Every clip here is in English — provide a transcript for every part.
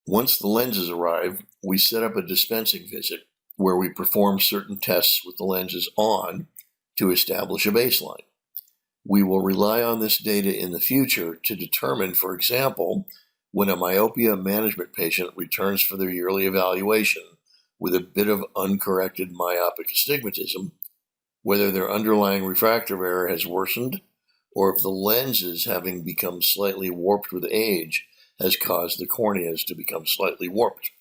Once the lenses arrive, we set up a dispensing visit where we perform certain tests with the lenses on to establish a baseline. We will rely on this data in the future to determine, for example, when a myopia management patient returns for their yearly evaluation with a bit of uncorrected myopic astigmatism, whether their underlying refractive error has worsened or if the lenses, having become slightly warped with age, has caused the corneas to become slightly warped.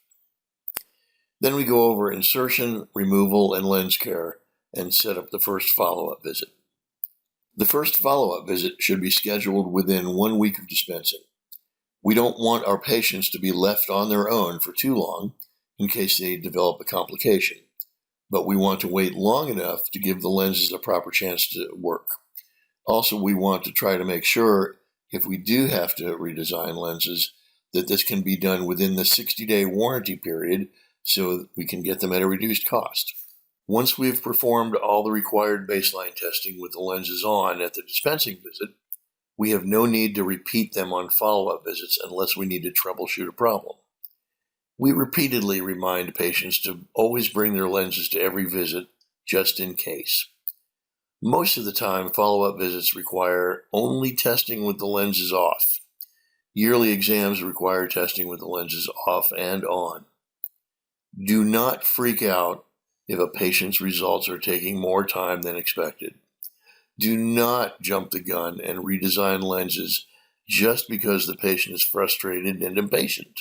Then we go over insertion, removal, and lens care and set up the first follow-up visit. The first follow-up visit should be scheduled within 1 week of dispensing. We don't want our patients to be left on their own for too long in case they develop a complication, but we want to wait long enough to give the lenses a proper chance to work. Also, we want to try to make sure, if we do have to redesign lenses, that this can be done within the 60-day warranty period so that we can get them at a reduced cost. Once we've performed all the required baseline testing with the lenses on at the dispensing visit, we have no need to repeat them on follow-up visits unless we need to troubleshoot a problem. We repeatedly remind patients to always bring their lenses to every visit, just in case. Most of the time, follow-up visits require only testing with the lenses off. Yearly exams require testing with the lenses off and on. Do not freak out if a patient's results are taking more time than expected. Do not jump the gun and redesign lenses just because the patient is frustrated and impatient.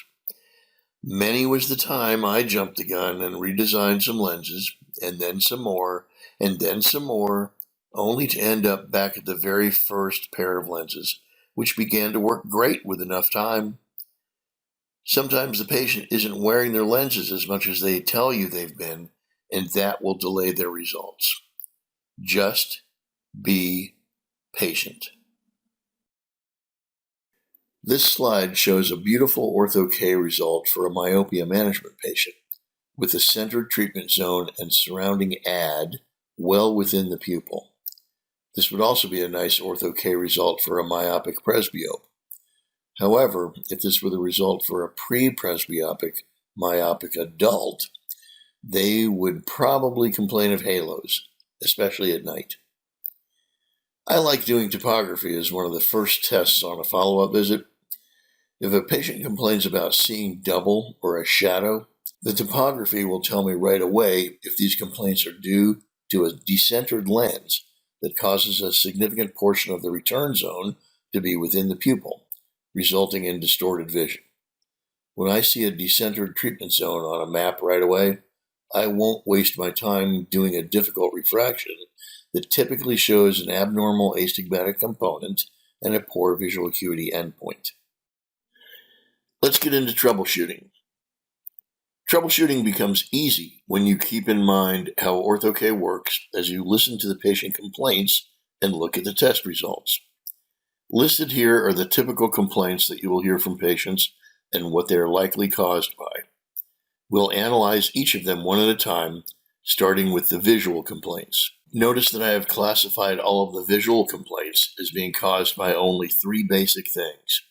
Many was the time I jumped the gun and redesigned some lenses, and then some more, and then some more, only to end up back at the very first pair of lenses, which began to work great with enough time. Sometimes the patient isn't wearing their lenses as much as they tell you they've been, and that will delay their results. Just be patient. This slide shows a beautiful Ortho-K result for a myopia management patient with a centered treatment zone and surrounding ad well within the pupil. This would also be a nice Ortho-K result for a myopic presbyope. However, if this were the result for a pre-presbyopic myopic adult, they would probably complain of halos, especially at night. I like doing topography as one of the first tests on a follow-up visit. If a patient complains about seeing double or a shadow, the topography will tell me right away if these complaints are due to a decentered lens that causes a significant portion of the return zone to be within the pupil, resulting in distorted vision. When I see a decentered treatment zone on a map right away, I won't waste my time doing a difficult refraction that typically shows an abnormal astigmatic component and a poor visual acuity endpoint. Let's get into troubleshooting. Troubleshooting becomes easy when you keep in mind how Ortho-K works as you listen to the patient complaints and look at the test results. Listed here are the typical complaints that you will hear from patients and what they are likely caused by. We'll analyze each of them one at a time, starting with the visual complaints. Notice that I have classified all of the visual complaints as being caused by only 3 basic things: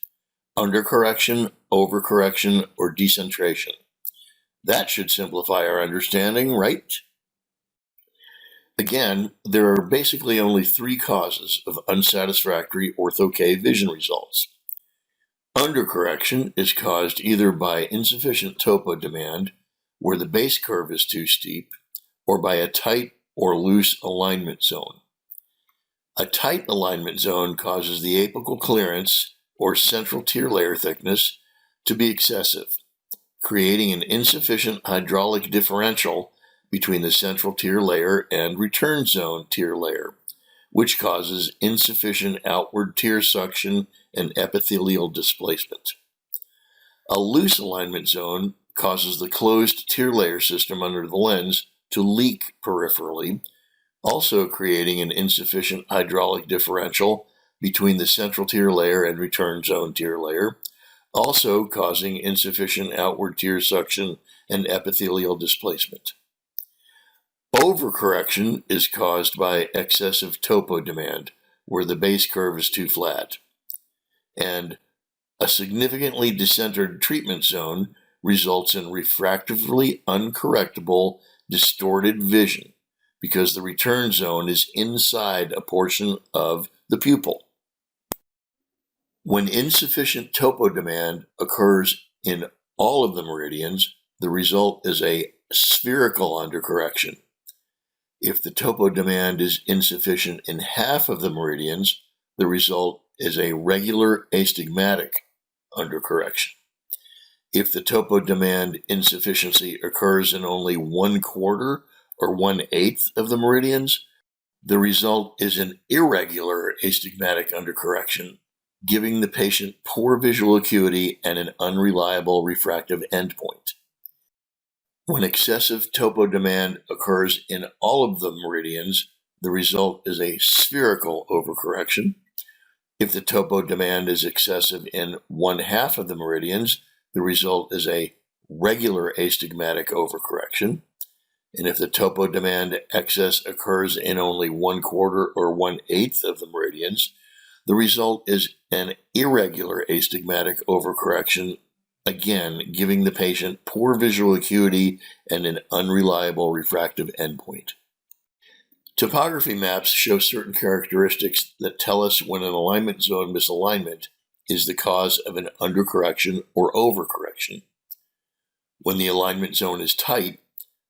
undercorrection, overcorrection, or decentration. That should simplify our understanding, right? Again, there are basically only 3 causes of unsatisfactory Ortho-K vision results. Undercorrection is caused either by insufficient topo demand, where the base curve is too steep, or by a tight or loose alignment zone. A tight alignment zone causes the apical clearance, or central tear layer thickness, to be excessive, creating an insufficient hydraulic differential between the central tear layer and return zone tear layer, which causes insufficient outward tear suction and epithelial displacement. A loose alignment zone causes the closed tear layer system under the lens to leak peripherally, also creating an insufficient hydraulic differential between the central tear layer and return zone tear layer, also causing insufficient outward tear suction and epithelial displacement. Overcorrection is caused by excessive topo demand, where the base curve is too flat. And a significantly decentered treatment zone results in refractively uncorrectable distorted vision because the return zone is inside a portion of the pupil. When insufficient topodemand occurs in all of the meridians, the result is a spherical undercorrection. If the topodemand is insufficient in half of the meridians, the result is a regular astigmatic undercorrection. If the topodemand insufficiency occurs in only 1/4 or 1/8 of the meridians, the result is an irregular astigmatic undercorrection, giving the patient poor visual acuity and an unreliable refractive endpoint. When excessive topodemand occurs in all of the meridians, the result is a spherical overcorrection. If the topodemand is excessive in 1/2 of the meridians, the result is a regular astigmatic overcorrection. And if the topodemand excess occurs in only 1/4 or 1/8 of the meridians, the result is an irregular astigmatic overcorrection, again giving the patient poor visual acuity and an unreliable refractive endpoint. Topography maps show certain characteristics that tell us when an alignment zone misalignment is the cause of an undercorrection or overcorrection. When the alignment zone is tight,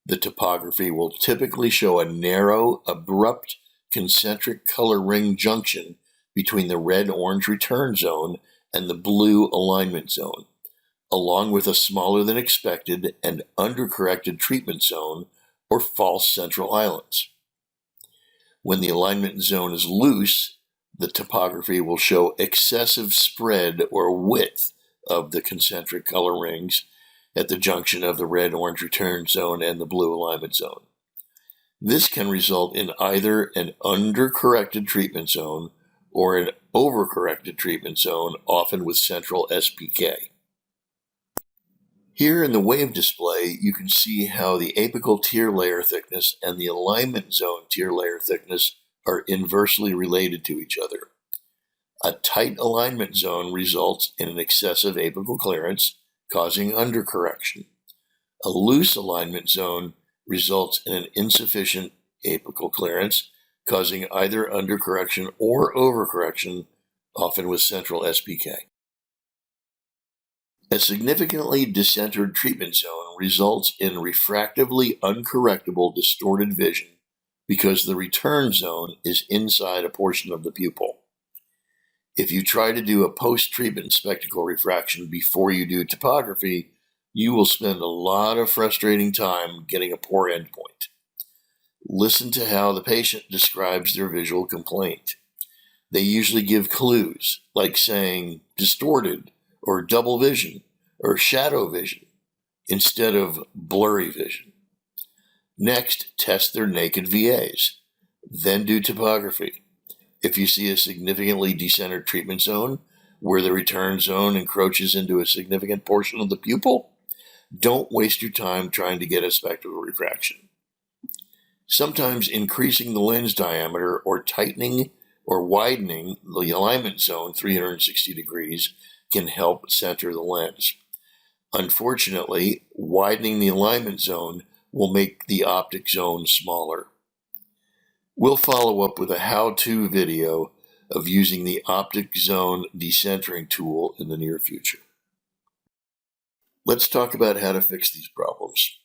the topography will typically show a narrow, abrupt, concentric color ring junction between the red-orange return zone and the blue alignment zone, along with a smaller than expected and undercorrected treatment zone or false central islands. When the alignment zone is loose, the topography will show excessive spread or width of the concentric color rings at the junction of the red-orange return zone and the blue alignment zone. This can result in either an undercorrected treatment zone or an overcorrected treatment zone, often with central SPK. Here in the wave display, you can see how the apical tear layer thickness and the alignment zone tear layer thickness are inversely related to each other. A tight alignment zone results in an excessive apical clearance, causing undercorrection. A loose alignment zone results in an insufficient apical clearance, causing either undercorrection or overcorrection, often with central SPK. A significantly decentered treatment zone results in refractively uncorrectable distorted vision because the return zone is inside a portion of the pupil. If you try to do a post-treatment spectacle refraction before you do topography, you will spend a lot of frustrating time getting a poor endpoint. Listen to how the patient describes their visual complaint. They usually give clues, like saying distorted, or double vision, or shadow vision, instead of blurry vision. Next, test their naked VAs. Then do topography. If you see a significantly decentered treatment zone, where the return zone encroaches into a significant portion of the pupil, don't waste your time trying to get a spectacle refraction. Sometimes increasing the lens diameter or tightening or widening the alignment zone 360 degrees can help center the lens. Unfortunately, widening the alignment zone will make the optic zone smaller. We'll follow up with a how-to video of using the optic zone decentering tool in the near future. Let's talk about how to fix these problems.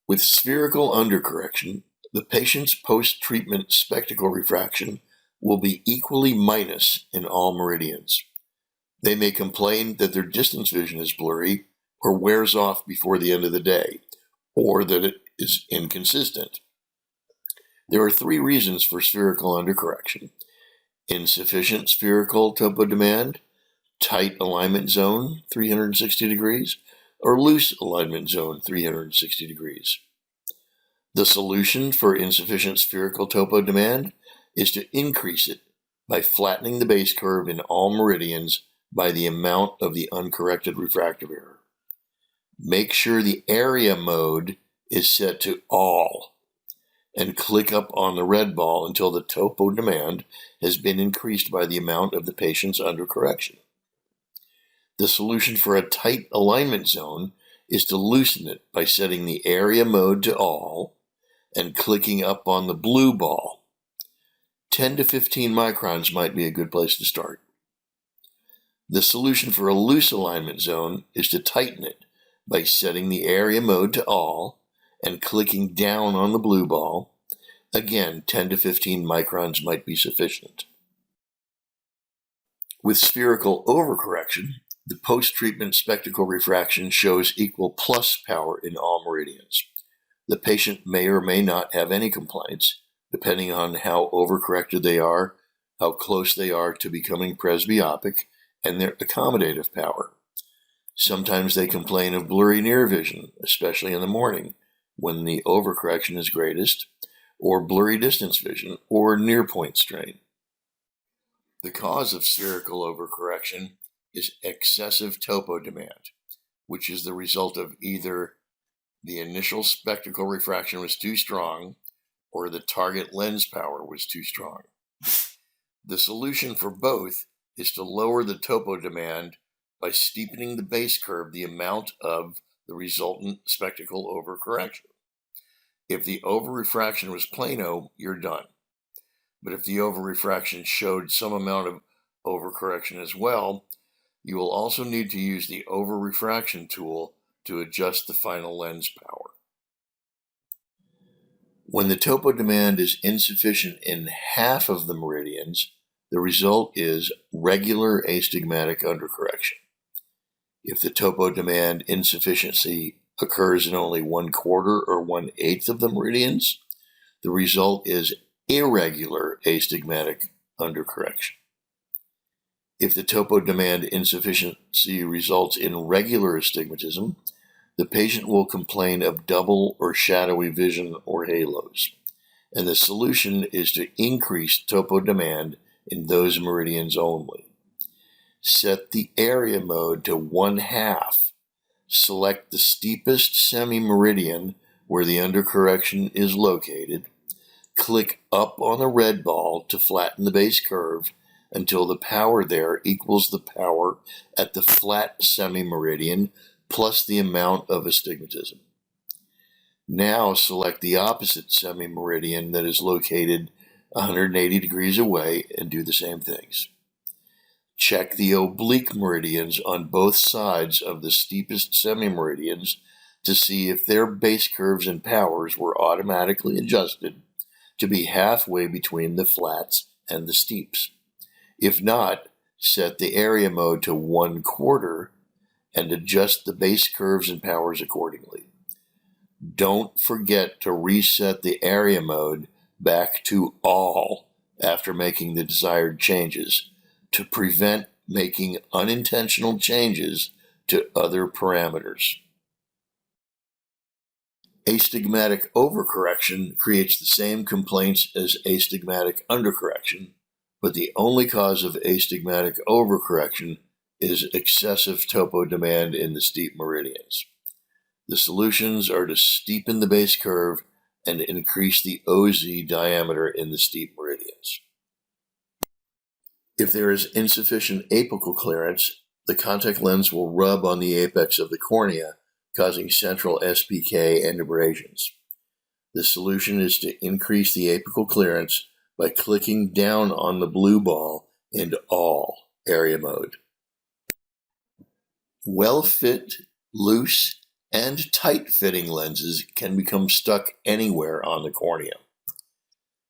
With spherical undercorrection, the patient's post-treatment spectacle refraction will be equally minus in all meridians. They may complain that their distance vision is blurry or wears off before the end of the day, or that it is inconsistent. There are 3 reasons for spherical undercorrection: insufficient spherical topodemand, tight alignment zone 360 degrees, or loose alignment zone 360 degrees. The solution for insufficient spherical topodemand is to increase it by flattening the base curve in all meridians by the amount of the uncorrected refractive error. Make sure the area mode is set to all, and click up on the red ball until the topodemand has been increased by the amount of the patient's undercorrection. The solution for a tight alignment zone is to loosen it by setting the area mode to all and clicking up on the blue ball. 10 to 15 microns might be a good place to start. The solution for a loose alignment zone is to tighten it by setting the area mode to all and clicking down on the blue ball. Again, 10 to 15 microns might be sufficient. With spherical overcorrection, the post-treatment spectacle refraction shows equal plus power in all meridians. The patient may or may not have any complaints, depending on how overcorrected they are, how close they are to becoming presbyopic, and their accommodative power. Sometimes they complain of blurry near vision, especially in the morning, when the overcorrection is greatest, or blurry distance vision, or near point strain. The cause of spherical overcorrection is excessive topo demand, which is the result of either the initial spectacle refraction was too strong or the target lens power was too strong. The solution for both is to lower the topo demand by steepening the base curve the amount of the resultant spectacle overcorrection. If the overrefraction was plano, you're done. But if the overrefraction showed some amount of overcorrection as well, you will also need to use the overrefraction tool to adjust the final lens power. When the topo demand is insufficient in half of the meridians, the result is regular astigmatic undercorrection. If the topo demand insufficiency occurs in only 1/4 or 1/8 of the meridians, the result is irregular astigmatic undercorrection. If the topo demand insufficiency results in regular astigmatism, the patient will complain of double or shadowy vision or halos, and the solution is to increase topo demand in those meridians only. Set the area mode to 1/2. Select the steepest semi-meridian where the undercorrection is located. Click up on the red ball to flatten the base curve until the power there equals the power at the flat semi-meridian plus the amount of astigmatism. Now select the opposite semi-meridian that is located 180 degrees away and do the same things. Check the oblique meridians on both sides of the steepest semi-meridians to see if their base curves and powers were automatically adjusted to be halfway between the flats and the steeps. If not, set the area mode to 1/4 and adjust the base curves and powers accordingly. Don't forget to reset the area mode back to all after making the desired changes to prevent making unintentional changes to other parameters. Astigmatic overcorrection creates the same complaints as astigmatic undercorrection, but the only cause of astigmatic overcorrection is excessive topo demand in the steep meridians. The solutions are to steepen the base curve and increase the OZ diameter in the steep meridians. If there is insufficient apical clearance, the contact lens will rub on the apex of the cornea, causing central SPK and abrasions. The solution is to increase the apical clearance by clicking down on the blue ball in all area mode. Well-fit, loose, and tight-fitting lenses can become stuck anywhere on the cornea.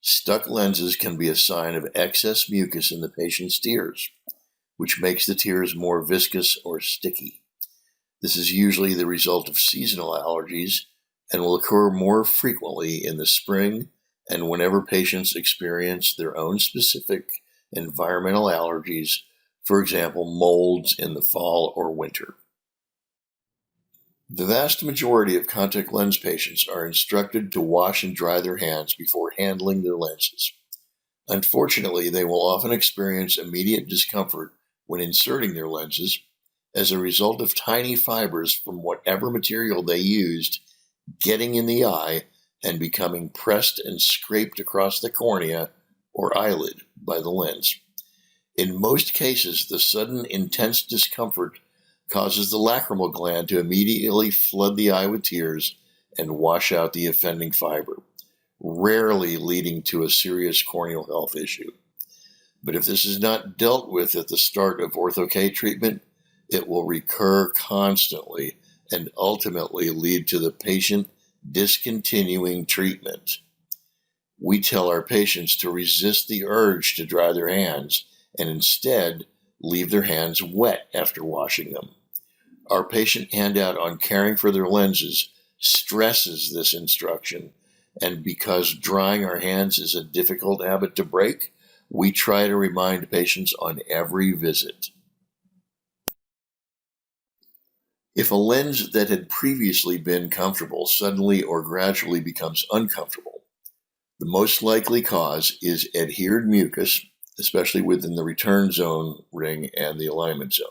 Stuck lenses can be a sign of excess mucus in the patient's tears, which makes the tears more viscous or sticky. This is usually the result of seasonal allergies and will occur more frequently in the spring and whenever patients experience their own specific environmental allergies, for example, molds in the fall or winter. The vast majority of contact lens patients are instructed to wash and dry their hands before handling their lenses. Unfortunately, they will often experience immediate discomfort when inserting their lenses as a result of tiny fibers from whatever material they used getting in the eye and becoming pressed and scraped across the cornea or eyelid by the lens. In most cases, the sudden intense discomfort causes the lacrimal gland to immediately flood the eye with tears and wash out the offending fiber, rarely leading to a serious corneal health issue. But if this is not dealt with at the start of Ortho-K treatment, it will recur constantly and ultimately lead to the patient discontinuing treatment. We tell our patients to resist the urge to dry their hands and instead leave their hands wet after washing them. Our patient handout on caring for their lenses stresses this instruction, and because drying our hands is a difficult habit to break, we try to remind patients on every visit. If a lens that had previously been comfortable suddenly or gradually becomes uncomfortable, the most likely cause is adhered mucus, especially within the return zone ring and the alignment zone.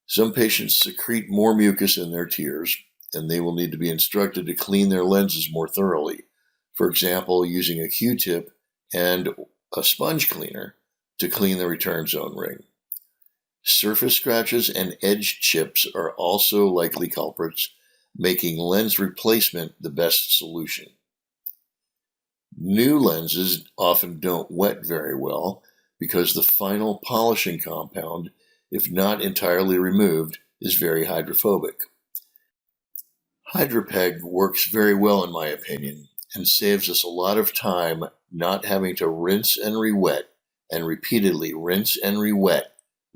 Some patients secrete more mucus in their tears, and they will need to be instructed to clean their lenses more thoroughly, for example, using a Q-tip and a sponge cleaner to clean the return zone ring. Surface scratches and edge chips are also likely culprits, making lens replacement the best solution. New lenses often don't wet very well because the final polishing compound, if not entirely removed, is very hydrophobic. HydroPeg works very well in my opinion and saves us a lot of time not having to rinse and re-wet and repeatedly rinse and re-wet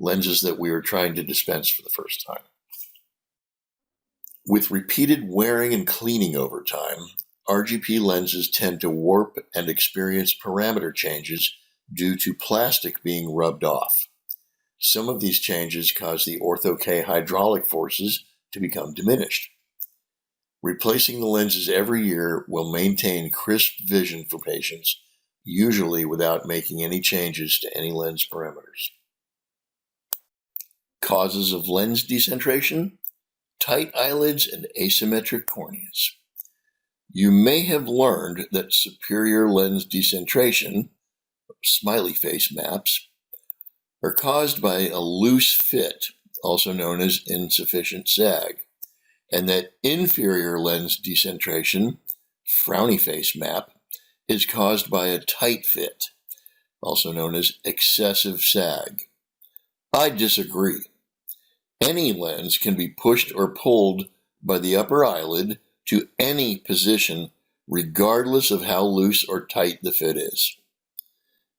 lenses that we are trying to dispense for the first time. With repeated wearing and cleaning over time, RGP lenses tend to warp and experience parameter changes due to plastic being rubbed off. Some of these changes cause the Ortho-K hydraulic forces to become diminished. Replacing the lenses every year will maintain crisp vision for patients, usually without making any changes to any lens parameters. Causes of lens decentration: tight eyelids and asymmetric corneas. You may have learned that superior lens decentration, or smiley face maps, are caused by a loose fit, also known as insufficient sag, and that inferior lens decentration, frowny face map, is caused by a tight fit, also known as excessive sag. I disagree. Any lens can be pushed or pulled by the upper eyelid to any position, regardless of how loose or tight the fit is.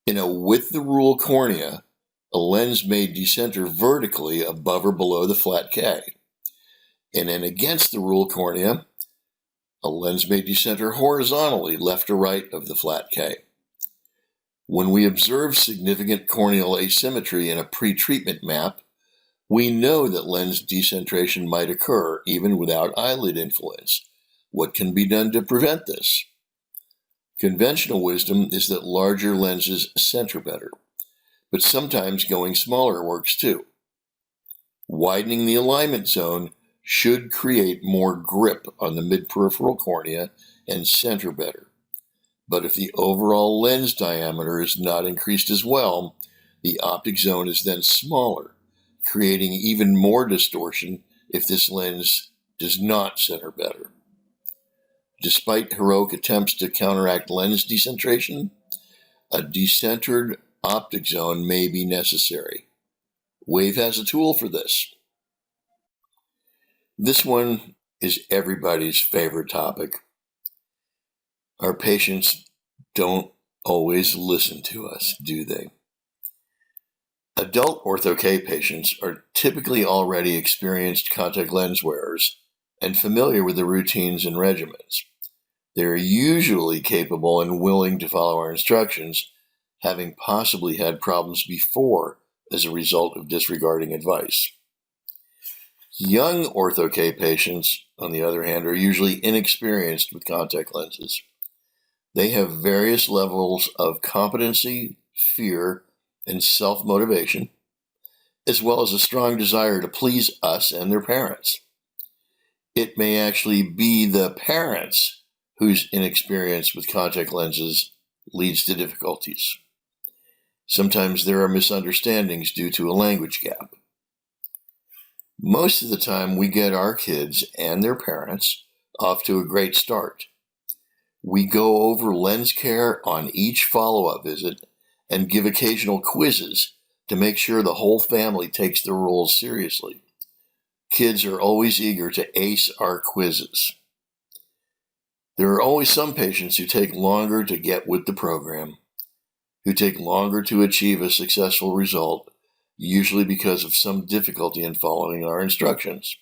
In a with-the-rule cornea, a lens may decenter vertically above or below the flat K. In an against-the-rule cornea, a lens may decenter horizontally left or right of the flat K. When we observe significant corneal asymmetry in a pre-treatment map, we know that lens decentration might occur even without eyelid influence. What can be done to prevent this? Conventional wisdom is that larger lenses center better, but sometimes going smaller works too. Widening the alignment zone should create more grip on the mid-peripheral cornea and center better. But if the overall lens diameter is not increased as well, the optic zone is then smaller, creating even more distortion if this lens does not center better. Despite heroic attempts to counteract lens decentration, a decentered optic zone may be necessary. WAVE has a tool for this. This one is everybody's favorite topic. Our patients don't always listen to us, do they? Adult Ortho-K patients are typically already experienced contact lens wearers and familiar with the routines and regimens. They are usually capable and willing to follow our instructions, having possibly had problems before as a result of disregarding advice. Young Ortho-K patients, on the other hand, are usually inexperienced with contact lenses. They have various levels of competency, fear, and self-motivation, as well as a strong desire to please us and their parents. It may actually be the parents whose inexperience with contact lenses leads to difficulties. Sometimes there are misunderstandings due to a language gap. Most of the time, we get our kids and their parents off to a great start. We go over lens care on each follow-up visit and give occasional quizzes to make sure the whole family takes the rules seriously. Kids are always eager to ace our quizzes. There are always some patients who take longer to get with the program, who take longer to achieve a successful result, usually because of some difficulty in following our instructions.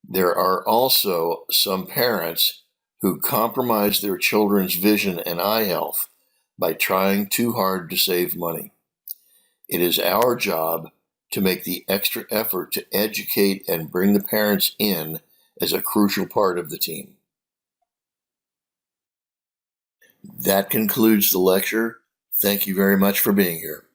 There are also some parents who compromise their children's vision and eye health by trying too hard to save money. It is our job to make the extra effort to educate and bring the parents in as a crucial part of the team. That concludes the lecture. Thank you very much for being here.